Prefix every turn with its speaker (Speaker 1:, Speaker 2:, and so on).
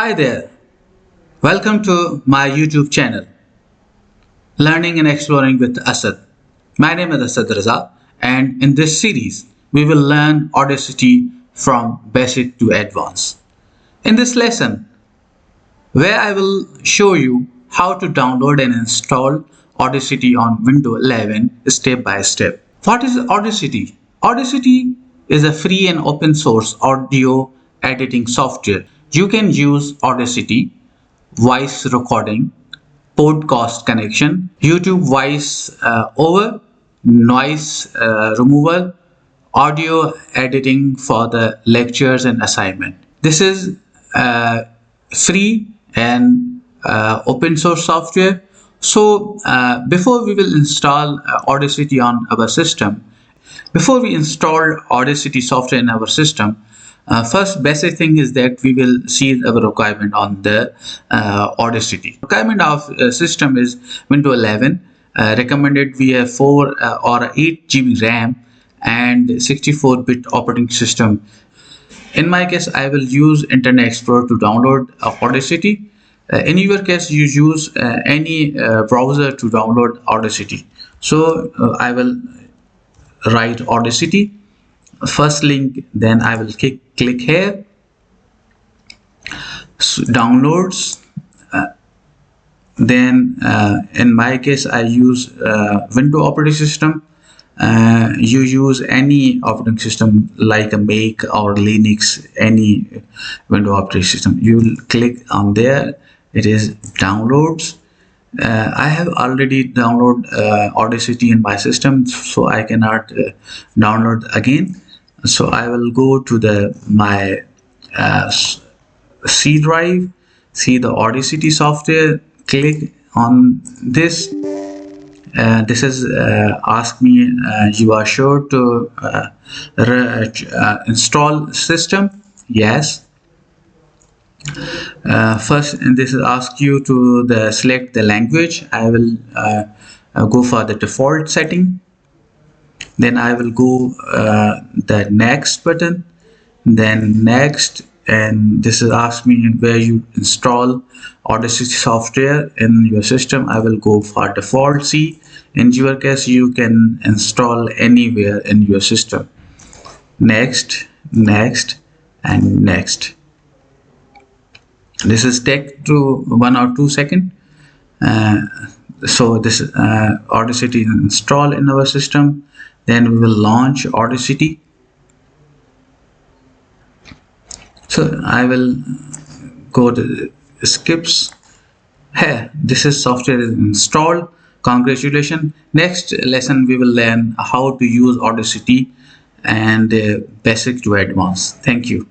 Speaker 1: Hi there, welcome to my YouTube channel, Learning and Exploring with Asad. My name is Asad Raza, and in this series, we will learn Audacity from basic to advanced. In this lesson, where I will show you how to download and install Audacity on Windows 11 step by step. What is Audacity? Audacity is a free and open source audio editing software. You can use Audacity, voice recording, podcast connection, YouTube voice over, noise removal, audio editing for the lectures and assignment. This is free and open source software. So before we will install Audacity on our system, before we install Audacity software in our system, first basic thing is that we will see our requirement on the Audacity. Requirement of system is Windows 11. Recommended we have 4 or 8 GB RAM and 64-bit operating system. In my case, I will use Internet Explorer to download Audacity. In your case, you use any browser to download Audacity. So I will write Audacity, first link, then I will click here, so downloads, then in my case I use Windows operating system. You use any operating system like a Mac or Linux, any Windows operating system. You will click on there, it is downloads. I have already downloaded Audacity in my system, so I cannot download again. So I will go to my C drive, see the Audacity software, click on this. This is ask me you are sure to install system. Yes. First, and this is ask you to select the language. I will go for the default setting. Then I will go the next button, then next, and this is ask me where you install Audacity software in your system. I will go for default C. In your case, you can install anywhere in your system. Next, next, and next. This is take to 1 or 2 seconds. So this Audacity is installed in our system. Then we will launch Audacity. So I will go to skips. Here, this is software is installed. Congratulations. Next lesson we will learn how to use Audacity and basic to advanced. Thank you.